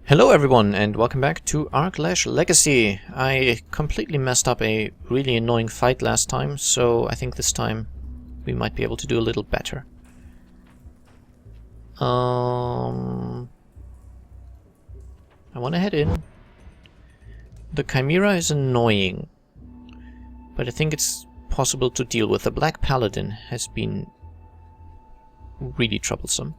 Hello everyone and welcome back to Aarklash Legacy. I completely messed up a really annoying fight last time, so I think this time we might be able to do a little better. I want to head in. The Chimera is annoying, but I think it's possible to deal with. The Black Paladin has been really troublesome.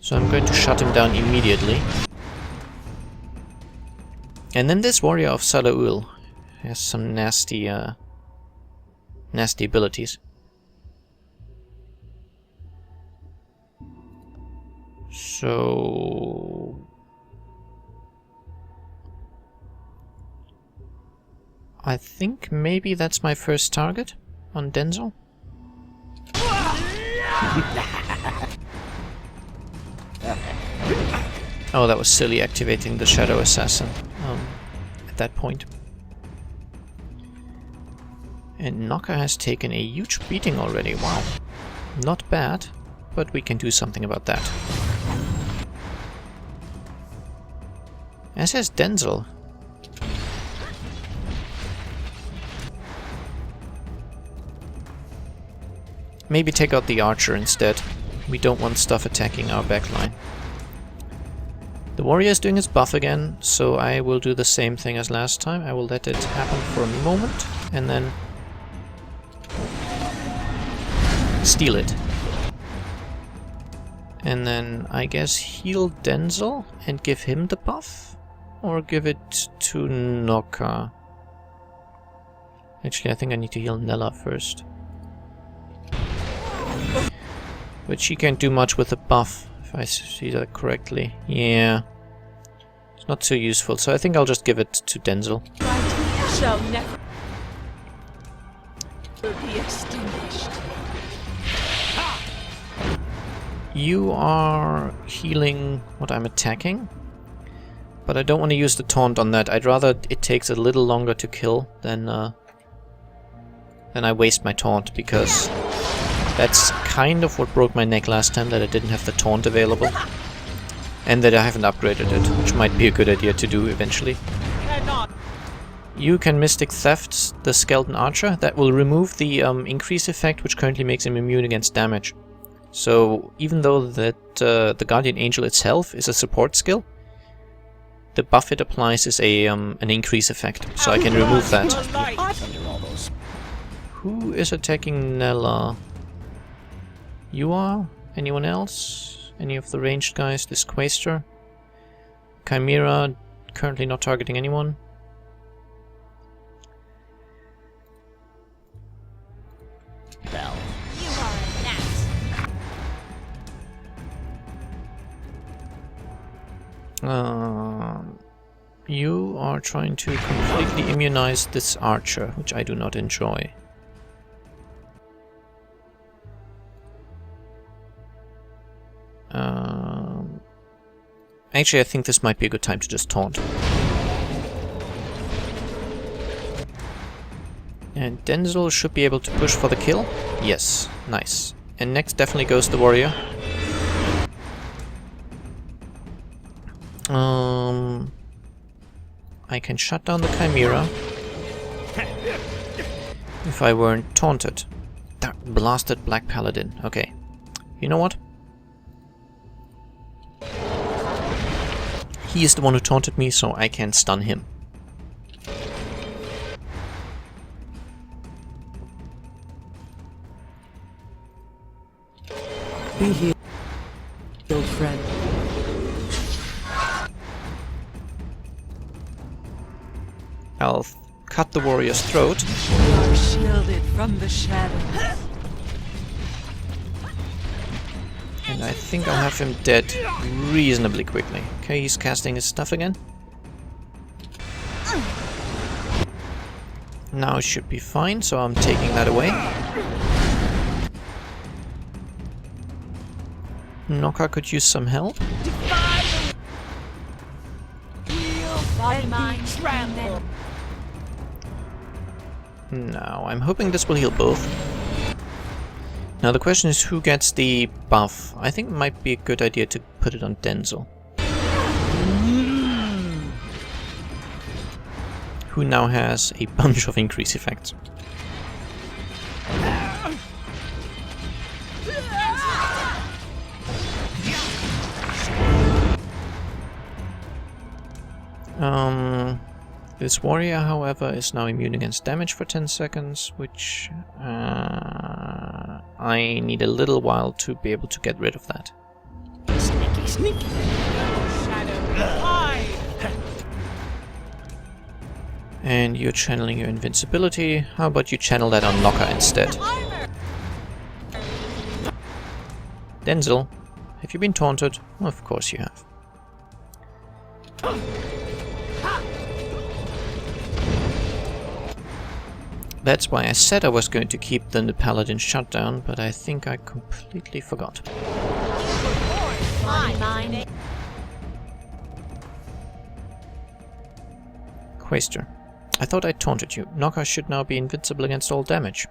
So I'm going to shut him down immediately. And then this warrior of Salaul has some nasty abilities. So I think maybe that's my first target on Denzel. Oh, that was silly activating the Shadow Assassin at that point. And Noka has taken a huge beating already, wow. Not bad, but we can do something about that. As has Denzel. Maybe take out the archer instead. We don't want stuff attacking our backline. The warrior is doing his buff again, so I will do the same thing as last time. I will let it happen for a moment, and then steal it. And then I guess heal Denzel and give him the buff? Or give it to Noka? Actually, I think I need to heal Nella first. But she can't do much with the buff, if I see that correctly. Yeah. It's not so useful, so I think I'll just give it to Denzel. Shall never be extinguished. You are healing what I'm attacking, but I don't want to use the taunt on that. I'd rather it takes a little longer to kill than I waste my taunt, because that's kind of what broke my neck last time, that I didn't have the taunt available. And that I haven't upgraded it, which might be a good idea to do eventually. You can Mystic Theft the Skeleton Archer. That will remove the increase effect, which currently makes him immune against damage. So even though that the Guardian Angel itself is a support skill, the buff it applies is a an increase effect, so I can remove that. Who is attacking Nella? You are? Anyone else? Any of the ranged guys? This Quaestor? Chimera, currently not targeting anyone. Bell. You are a gnat. You are trying to completely immunize this archer, which I do not enjoy. Actually, I think this might be a good time to just taunt. And Denzel should be able to push for the kill. Yes, nice. And next definitely goes the warrior. I can shut down the Chimera if I weren't taunted. That blasted Black Paladin. Okay. You know what? He is the one who taunted me, so I can stun him. Be here, old friend. I'll cut the warrior's throat. You are shielded from the shadows. And I think I'll have him dead reasonably quickly. Okay, he's casting his stuff again. Now it should be fine, so I'm taking that away. Noka could use some help. No, I'm hoping this will heal both. Now the question is who gets the buff. I think it might be a good idea to put it on Denzel. Who now has a bunch of increase effects. This warrior, however, is now immune against damage for 10 seconds, which I need a little while to be able to get rid of that. Sneaky, sneaky. And you're channeling your invincibility. How about you channel that on Knocker instead? Denzel, have you been taunted? Of course you have. That's why I said I was going to keep the Paladin shut down, but I think I completely forgot. Mine. Quaster. I thought I taunted you. Knocker should now be invincible against all damage.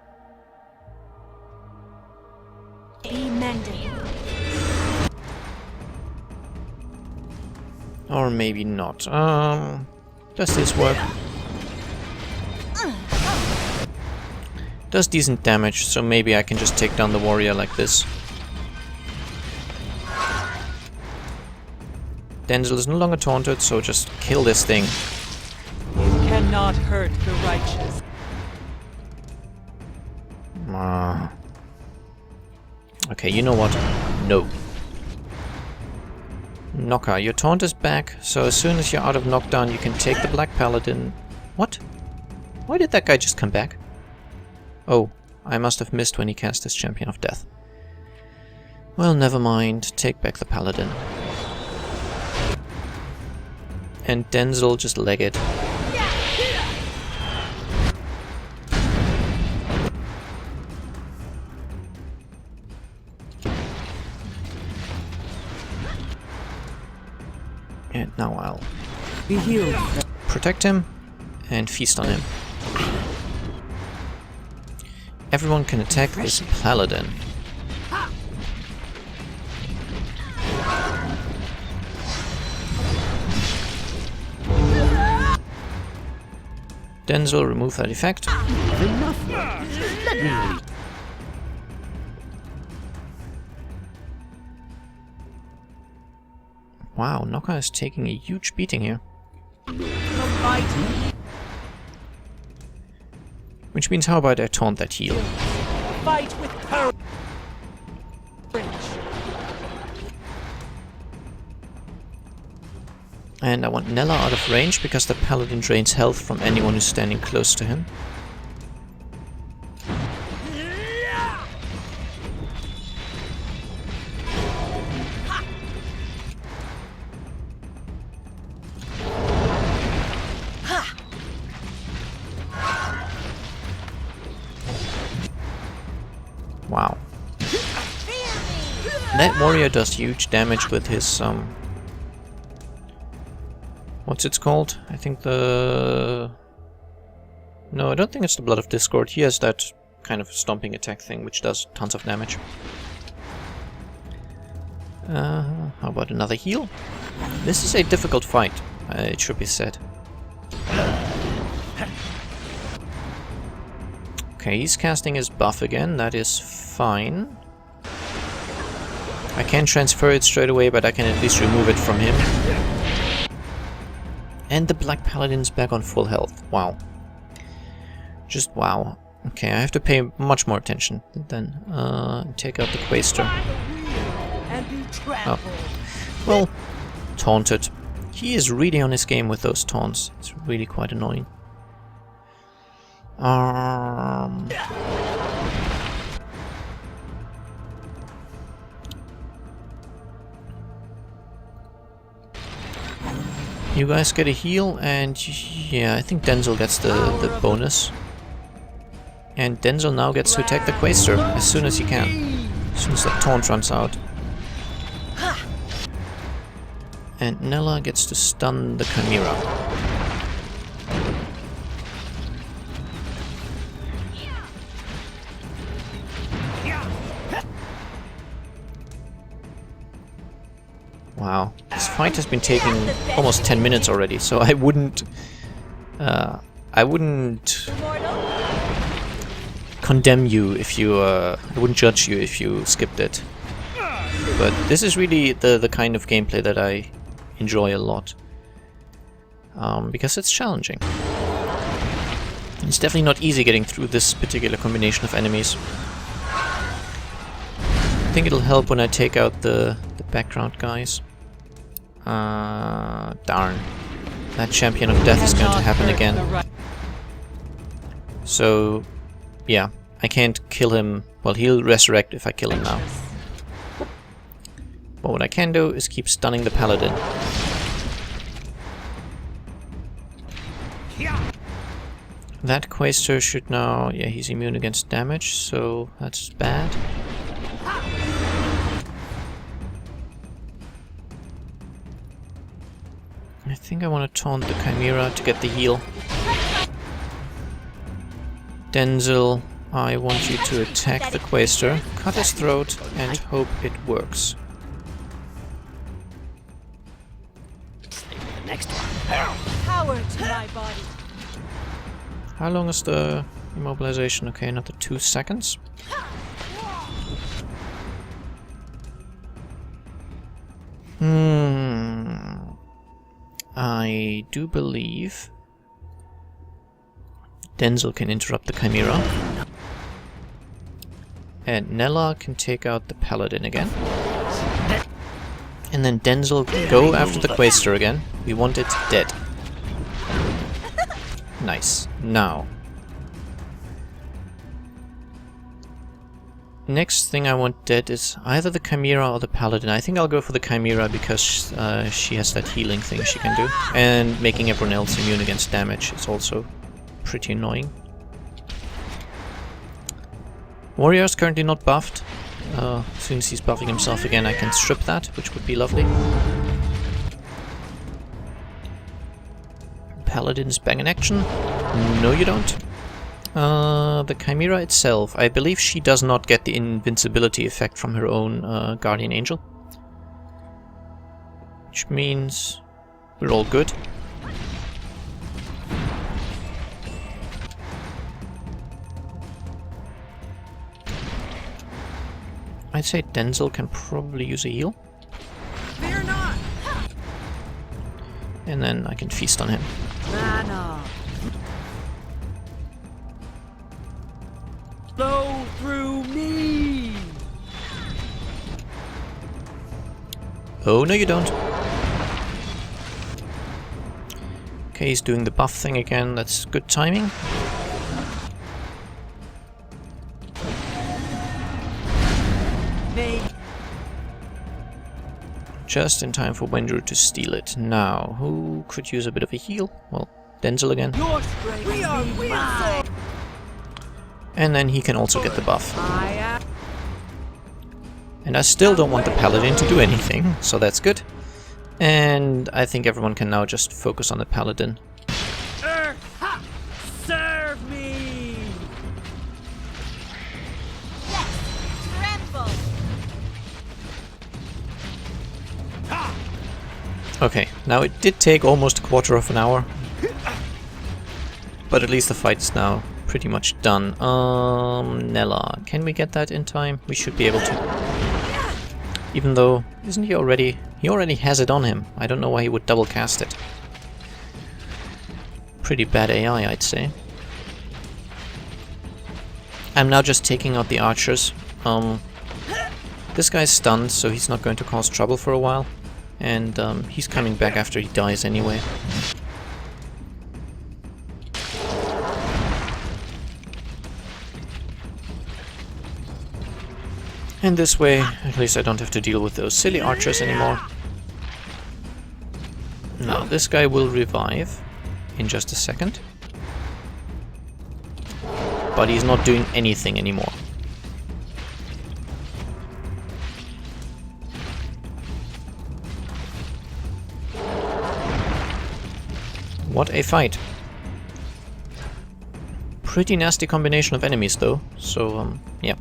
Be mending. Or maybe not. Does this work? Does decent damage, so maybe I can just take down the warrior like this. Denzel is no longer taunted, so just kill this thing. You cannot hurt the righteous. Okay, you know what? No. Knocker, your taunt is back, so as soon as you're out of knockdown you can take the Black Paladin. What? Why did that guy just come back? Oh, I must have missed when he cast his Champion of Death. Well, never mind. Take back the Paladin. And Denzel, just leg it. And now I'll Be healed. protect him and feast on him. Everyone can attack this Paladin. Denzel, remove that effect. Enough. Let me leave. Wow, Knocker is taking a huge beating here. Which means how about I taunt that heal? Fight with courage. And I want Nella out of range because the Paladin drains health from anyone who's standing close to him. Wow. That warrior does huge damage with his what's it called? I think the... No, I don't think it's the Blood of Discord. He has that kind of stomping attack thing which does tons of damage. How about another heal? This is a difficult fight, it should be said. Okay, he's casting his buff again, that is fine. I can't transfer it straight away, but I can at least remove it from him. And the Black Paladin's back on full health. Wow. Just wow. Okay, I have to pay much more attention then. Take out the Quaster. Oh. Well, taunted. He is really on his game with those taunts. It's really quite annoying. You guys get a heal, and yeah, I think Denzel gets the bonus. And Denzel now gets to attack the Quaster as soon as he can. As soon as the taunt runs out. And Nella gets to stun the Chimera. Wow, this fight has been taking almost 10 minutes already, so I wouldn't condemn you if you, I wouldn't judge you if you skipped it. But this is really the kind of gameplay that I enjoy a lot. Because it's challenging. It's definitely not easy getting through this particular combination of enemies. I think it'll help when I take out the background guys. Darn. That Champion of Death is going to happen again. So, yeah, I can't kill him. Well, he'll resurrect if I kill him now. But what I can do is keep stunning the Paladin. That Quaestor should now... yeah, he's immune against damage, so that's bad. I think I want to taunt the Chimera to get the heal. Denzel, I want you to attack the Quaestor, cut his throat, and hope it works. Next one. Power to my body. How long is the immobilization? Okay, another 2 seconds. I do believe Denzel can interrupt the Chimera. And Nella can take out the Paladin again. And then Denzel can go after the Quaestor again. We want it dead. Nice. Now. Next thing I want dead is either the Chimera or the Paladin. I think I'll go for the Chimera because she has that healing thing she can do. And making everyone else immune against damage is also pretty annoying. Warrior is currently not buffed. As soon as he's buffing himself again, I can strip that, which would be lovely. Paladin's bang in action. No, you don't. The Chimera itself, I believe she does not get the invincibility effect from her own Guardian Angel. Which means we're all good. I'd say Denzel can probably use a heal. Fear not. And then I can feast on him. Mana. Flow through me. Oh, no you don't. Okay, he's doing the buff thing again. That's good timing. Just in time for Wendru to steal it. Now, who could use a bit of a heal? Well, Denzel again. And then he can also get the buff. And I still don't want the Paladin to do anything, so that's good. And I think everyone can now just focus on the Paladin. Serve me. Okay, now it did take almost a quarter of an hour. But at least the fight is now pretty much done. Nella, can we get that in time? We should be able to. Even though, isn't he already... he already has it on him. I don't know why he would double cast it. Pretty bad AI, I'd say. I'm now just taking out the archers. This guy's stunned, so he's not going to cause trouble for a while. And he's coming back after he dies anyway. And this way, at least I don't have to deal with those silly archers anymore. Now, this guy will revive in just a second. But he's not doing anything anymore. What a fight. Pretty nasty combination of enemies though, so yeah.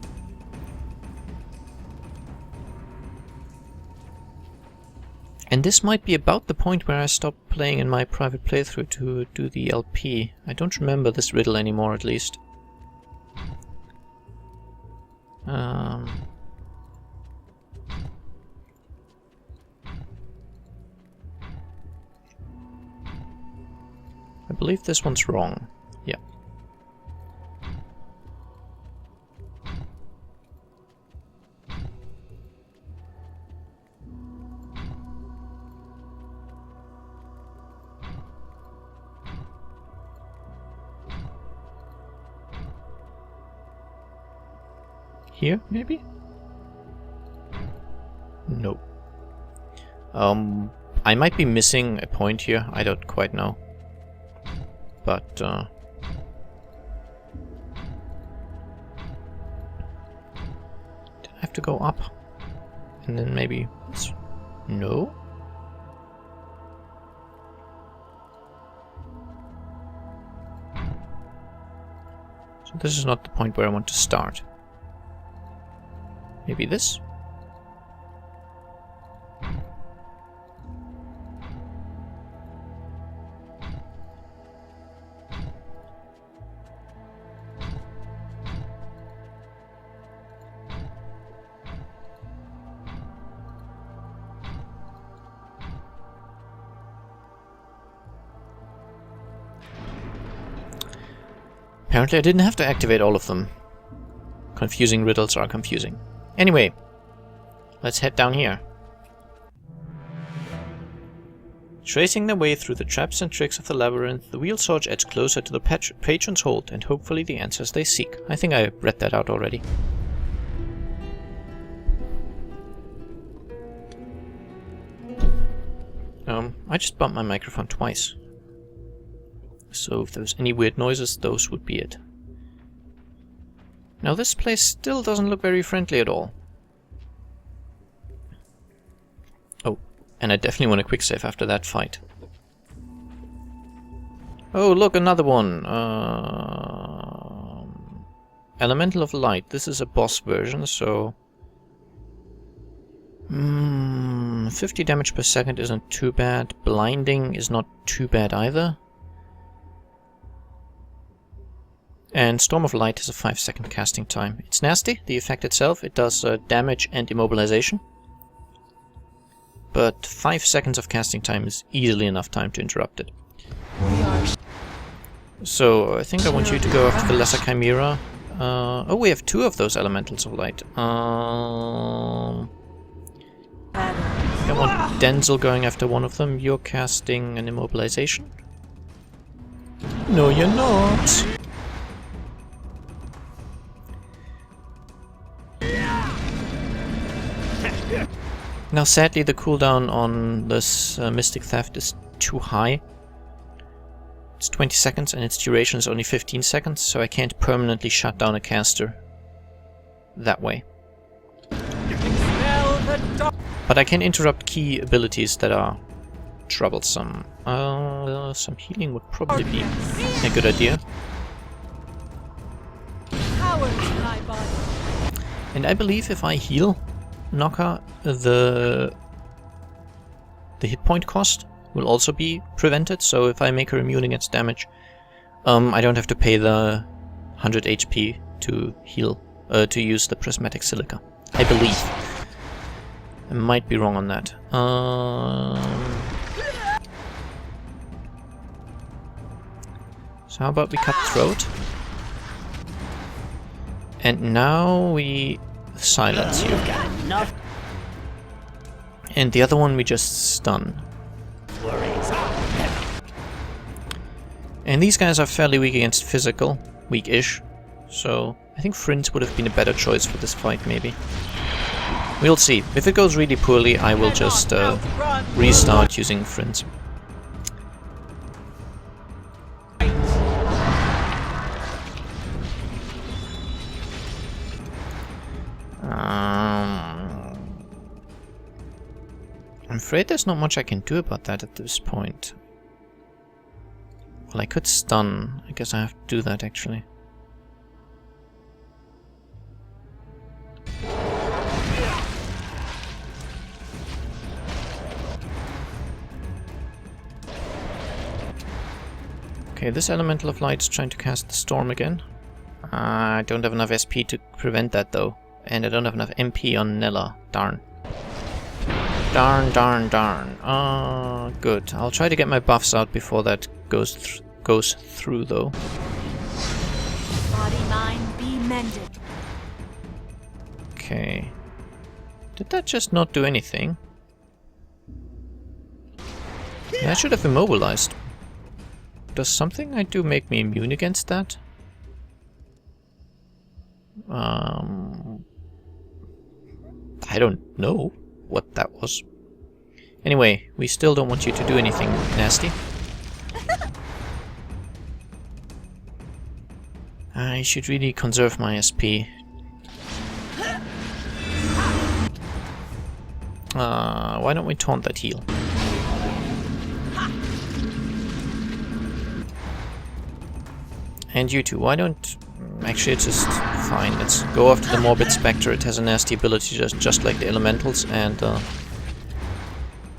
And this might be about the point where I stop playing in my private playthrough to do the LP. I don't remember this riddle anymore, at least. I believe this one's wrong. Yeah. Here, maybe? Nope. I might be missing a point here. I don't quite know. But, did I have to go up? And then maybe... No? So this is not the point where I want to start. Maybe this? Apparently I didn't have to activate all of them. Confusing riddles are confusing. Anyway, let's head down here. Tracing their way through the traps and tricks of the labyrinth, the wheel Sarge edge closer to the patron's hold and hopefully the answers they seek. I think I read that out already. I just bumped my microphone twice. So if there's any weird noises, those would be it. Now this place still doesn't look very friendly at all. Oh, and I definitely want a quick save after that fight. Oh, look, another one. Elemental of Light. This is a boss version, so... 50 damage per second isn't too bad. Blinding is not too bad either. And Storm of Light has a 5-second casting time. It's nasty, the effect itself. It does damage and immobilization. But 5 seconds of casting time is easily enough time to interrupt it. So I think I want you to go after the Lesser Chimera. Oh, we have 2 of those Elementals of Light. I want Denzel going after one of them. You're casting an immobilization? No, you're not. Now sadly the cooldown on this Mystic Theft is too high. It's 20 seconds and its duration is only 15 seconds, so I can't permanently shut down a caster that way. But I can interrupt key abilities that are troublesome. Some healing would probably be a good idea. And I believe if I heal Knocker, the hit point cost will also be prevented, so if I make her immune against damage, I don't have to pay the 100 HP to heal, to use the prismatic silica. I believe. I might be wrong on that. So how about we cut throat? And now we silence you. And the other one we just stun. And these guys are fairly weak against physical, weak-ish. So I think Frinz would have been a better choice for this fight, maybe. We'll see. If it goes really poorly, I will just restart using Frinz. I'm afraid there's not much I can do about that at this point. Well, I could stun. I guess I have to do that, actually. Okay, this Elemental of Light is trying to cast the Storm again. I don't have enough SP to prevent that though. And I don't have enough MP on Nella. Darn. Darn, darn, darn. Good. I'll try to get my buffs out before that goes through though. Body mind be mended. Okay. Did that just not do anything? Yeah, I should have immobilized. Does something I do make me immune against that? I don't know what that was. Anyway, we still don't want you to do anything nasty. I should really conserve my SP. Why don't we taunt that heal? And you two, why don't... Actually, it's just fine. Let's go after the Morbid Spectre. It has a nasty ability just like the Elementals, and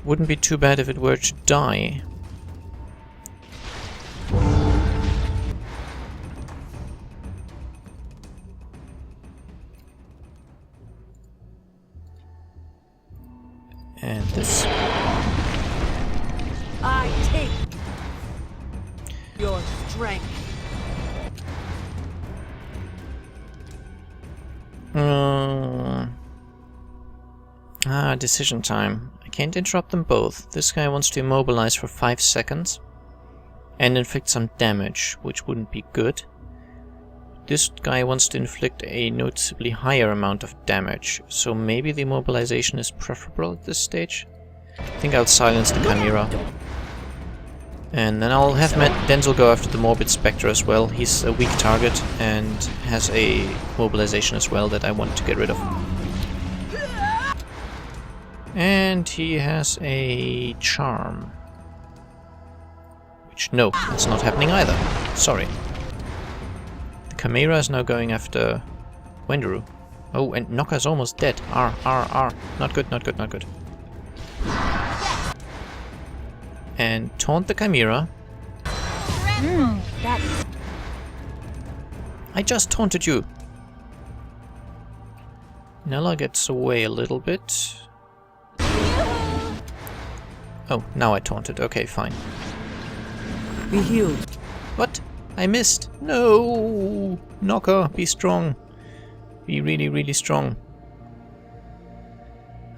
wouldn't be too bad if it were to die. And this. I take your strength. Decision time. I can't interrupt them both. This guy wants to immobilize for 5 seconds and inflict some damage, which wouldn't be good. This guy wants to inflict a noticeably higher amount of damage, so maybe the immobilization is preferable at this stage. I think I'll silence the Chimera. And then I'll have Denzel go after the Morbid Spectre as well. He's a weak target and has a mobilization as well that I want to get rid of. And he has a charm. Which, no, it's not happening either. Sorry. The Chimera is now going after Wendaru. Oh, and Nokka's almost dead. R. Not good, not good, not good. And taunt the Chimera. I just taunted you. Nella gets away a little bit. Oh, now I taunted. Okay, fine. Be healed. What? I missed. No! Nokka, be strong. Be really, really strong.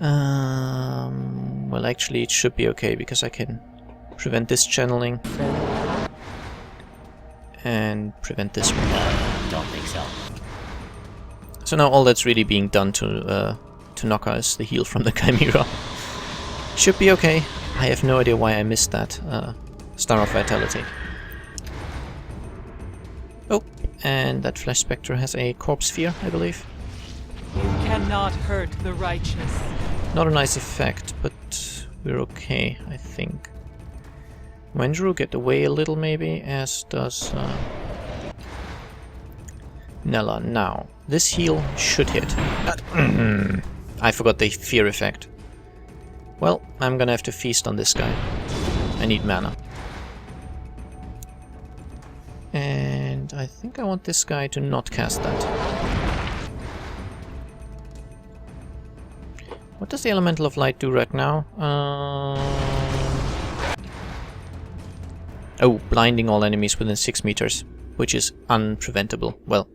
Well, actually, it should be okay because I can prevent this channeling. And prevent this one. Don't think so. So now all that's really being done to Nokka is the heal from the Chimera. Should be okay. I have no idea why I missed that Star of Vitality. Oh, and that Flesh Spectre has a Corpse Sphere, I believe. You cannot hurt the righteous. Not a nice effect, but we're okay, I think. Wendaru get away a little maybe, as does Nella. Now, this heal should hit. I forgot the fear effect. Well, I'm gonna have to feast on this guy. I need mana. And I think I want this guy to not cast that. What does the Elemental of Light do right now? Oh, blinding all enemies within 6 meters, which is unpreventable. Well,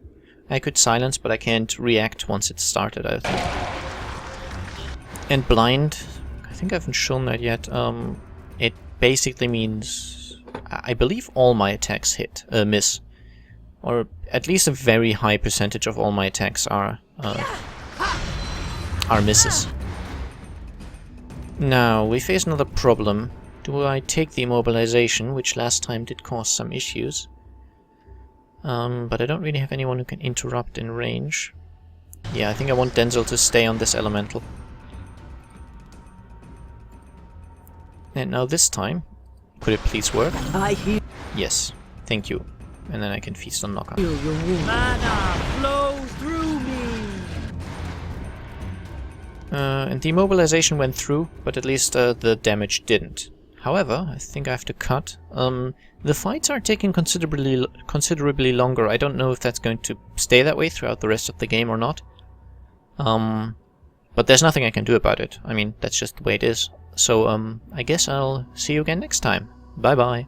I could silence, but I can't react once it's started, I think. And blind, I think I haven't shown that yet. It basically means, I believe all my attacks miss. Or at least a very high percentage of all my attacks are misses. Now, we face another problem. Do I take the immobilization, which last time did cause some issues? But I don't really have anyone who can interrupt in range. Yeah, I think I want Denzel to stay on this elemental. And now this time, could it please work? I heal Yes, thank you. And then I can feast on Nokka. your wound. Mana flow through me. And the immobilization went through, but at least the damage didn't. However, I think I have to cut. The fights are taking considerably longer. I don't know if that's going to stay that way throughout the rest of the game or not. But there's nothing I can do about it. I mean, that's just the way it is. So I guess I'll see you again next time. Bye bye.